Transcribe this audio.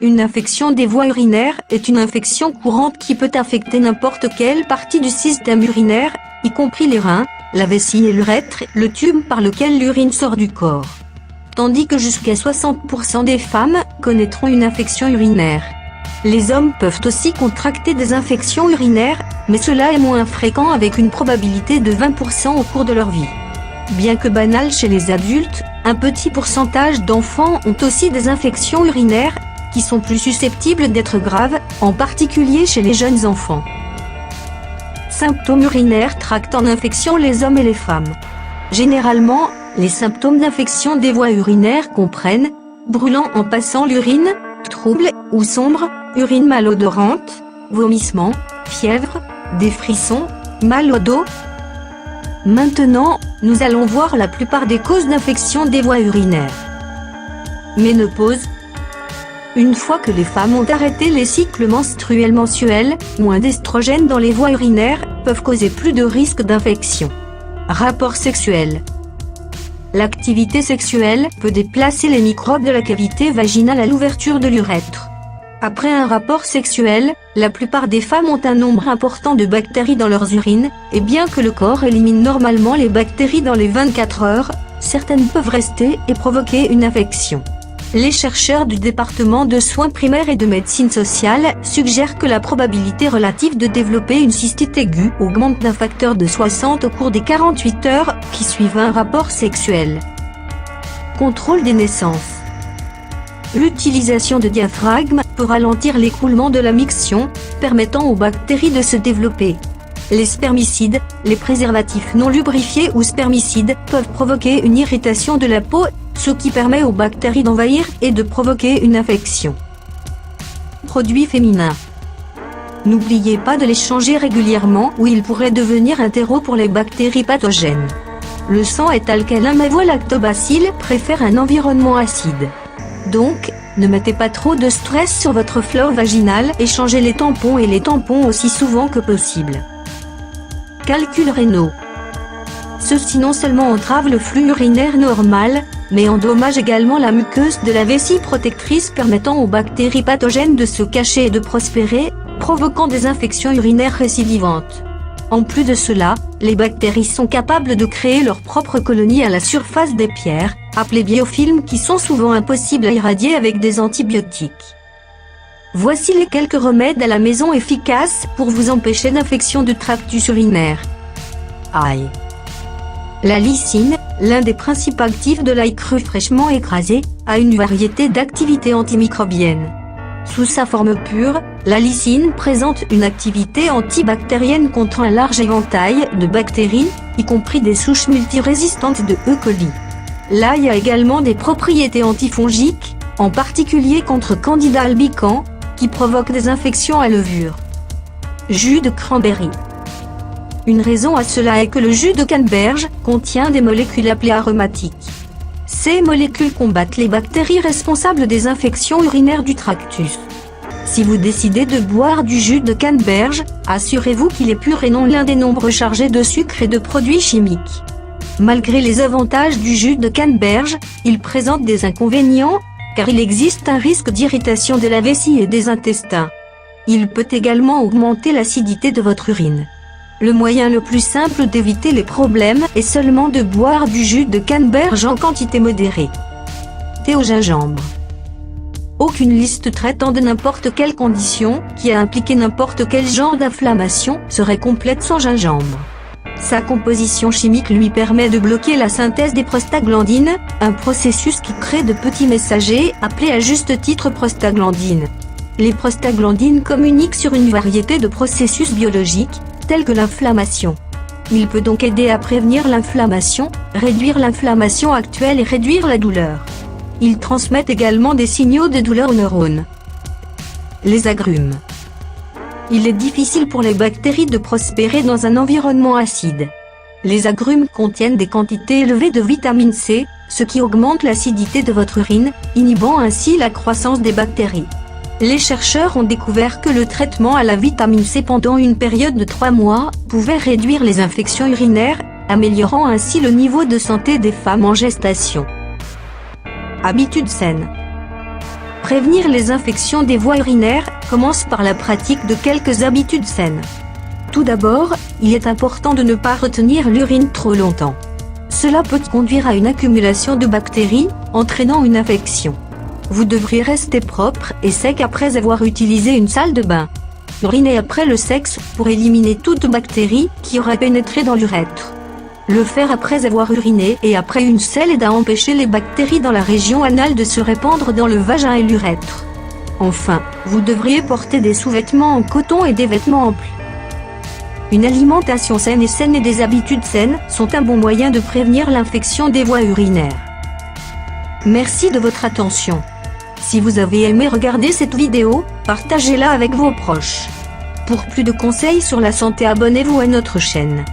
Une infection des voies urinaires est une infection courante qui peut affecter n'importe quelle partie du système urinaire, y compris les reins, la vessie et l'urètre, le tube par lequel l'urine sort du corps. Tandis que jusqu'à 60% des femmes connaîtront une infection urinaire. Les hommes peuvent aussi contracter des infections urinaires, mais cela est moins fréquent avec une probabilité de 20% au cours de leur vie. Bien que banal chez les adultes, un petit pourcentage d'enfants ont aussi des infections urinaires, qui sont plus susceptibles d'être graves, en particulier chez les jeunes enfants. Symptômes urinaires tractent en infection les hommes et les femmes. Généralement, les symptômes d'infection des voies urinaires comprennent brûlant en passant l'urine, trouble ou sombre, urine malodorante, vomissements, fièvre, des frissons, mal au dos. Maintenant, nous allons voir la plupart des causes d'infection des voies urinaires. Ménopause. Une fois que les femmes ont arrêté les cycles menstruels mensuels, moins d'estrogène dans les voies urinaires peuvent causer plus de risques d'infection. Rapport sexuel. L'activité sexuelle peut déplacer les microbes de la cavité vaginale à l'ouverture de l'urètre. Après un rapport sexuel, la plupart des femmes ont un nombre important de bactéries dans leurs urines, et bien que le corps élimine normalement les bactéries dans les 24 heures, certaines peuvent rester et provoquer une infection. Les chercheurs du département de soins primaires et de médecine sociale suggèrent que la probabilité relative de développer une cystite aiguë augmente d'un facteur de 60 au cours des 48 heures qui suivent un rapport sexuel. Contrôle des naissances. L'utilisation de diaphragme peut ralentir l'écoulement de la miction, permettant aux bactéries de se développer. Les spermicides, les préservatifs non lubrifiés ou spermicides peuvent provoquer une irritation de la peau, ce qui permet aux bactéries d'envahir et de provoquer une infection. Produits féminins. N'oubliez pas de les changer régulièrement ou ils pourraient devenir un terreau pour les bactéries pathogènes. Le sang est alcalin mais vos lactobacilles préfèrent un environnement acide. Donc, ne mettez pas trop de stress sur votre flore vaginale et changez les tampons et les tampons aussi souvent que possible. Calculs rénaux. Ceux-ci non seulement entravent le flux urinaire normal, mais endommagent également la muqueuse de la vessie protectrice permettant aux bactéries pathogènes de se cacher et de prospérer, provoquant des infections urinaires récidivantes. En plus de cela, les bactéries sont capables de créer leurs propres colonies à la surface des pierres, appelées biofilms qui sont souvent impossibles à irradier avec des antibiotiques. Voici les quelques remèdes à la maison efficaces pour vous empêcher d'infection de tractus urinaire. Ail. La lysine, l'un des principaux actifs de l'ail cru fraîchement écrasé, a une variété d'activités antimicrobiennes. Sous sa forme pure, la lysine présente une activité antibactérienne contre un large éventail de bactéries, y compris des souches multirésistantes de E. coli. L'ail a également des propriétés antifongiques, en particulier contre Candida albicans, qui provoquent des infections à levure. Jus de cranberry. Une raison à cela est que le jus de canneberge contient des molécules appelées aromatiques. Ces molécules combattent les bactéries responsables des infections urinaires du tractus. Si vous décidez de boire du jus de canneberge, assurez-vous qu'il est pur et non l'un des nombreux chargés de sucre et de produits chimiques. Malgré les avantages du jus de canneberge, il présente des inconvénients, car il existe un risque d'irritation de la vessie et des intestins. Il peut également augmenter l'acidité de votre urine. Le moyen le plus simple d'éviter les problèmes est seulement de boire du jus de canneberge en quantité modérée. Thé au gingembre. Aucune liste traitant de n'importe quelle condition, qui a impliqué n'importe quel genre d'inflammation, serait complète sans gingembre. Sa composition chimique lui permet de bloquer la synthèse des prostaglandines, un processus qui crée de petits messagers, appelés à juste titre prostaglandines. Les prostaglandines communiquent sur une variété de processus biologiques, tels que l'inflammation. Il peut donc aider à prévenir l'inflammation, réduire l'inflammation actuelle et réduire la douleur. Il transmet également des signaux de douleur aux neurones. Les agrumes. Il est difficile pour les bactéries de prospérer dans un environnement acide. Les agrumes contiennent des quantités élevées de vitamine C, ce qui augmente l'acidité de votre urine, inhibant ainsi la croissance des bactéries. Les chercheurs ont découvert que le traitement à la vitamine C pendant une période de 3 mois pouvait réduire les infections urinaires, améliorant ainsi le niveau de santé des femmes en gestation. Habitudes saines. Prévenir les infections des voies urinaires commence par la pratique de quelques habitudes saines. Tout d'abord, il est important de ne pas retenir l'urine trop longtemps. Cela peut conduire à une accumulation de bactéries, entraînant une infection. Vous devriez rester propre et sec après avoir utilisé une salle de bain. Urinez après le sexe pour éliminer toute bactérie qui aurait pénétré dans l'urètre. Le faire après avoir uriné et après une selle aide à empêcher les bactéries dans la région anale de se répandre dans le vagin et l'urètre. Enfin, vous devriez porter des sous-vêtements en coton et des vêtements amples. Une alimentation saine et des habitudes saines sont un bon moyen de prévenir l'infection des voies urinaires. Merci de votre attention. Si vous avez aimé regarder cette vidéo, partagez-la avec vos proches. Pour plus de conseils sur la santé, abonnez-vous à notre chaîne.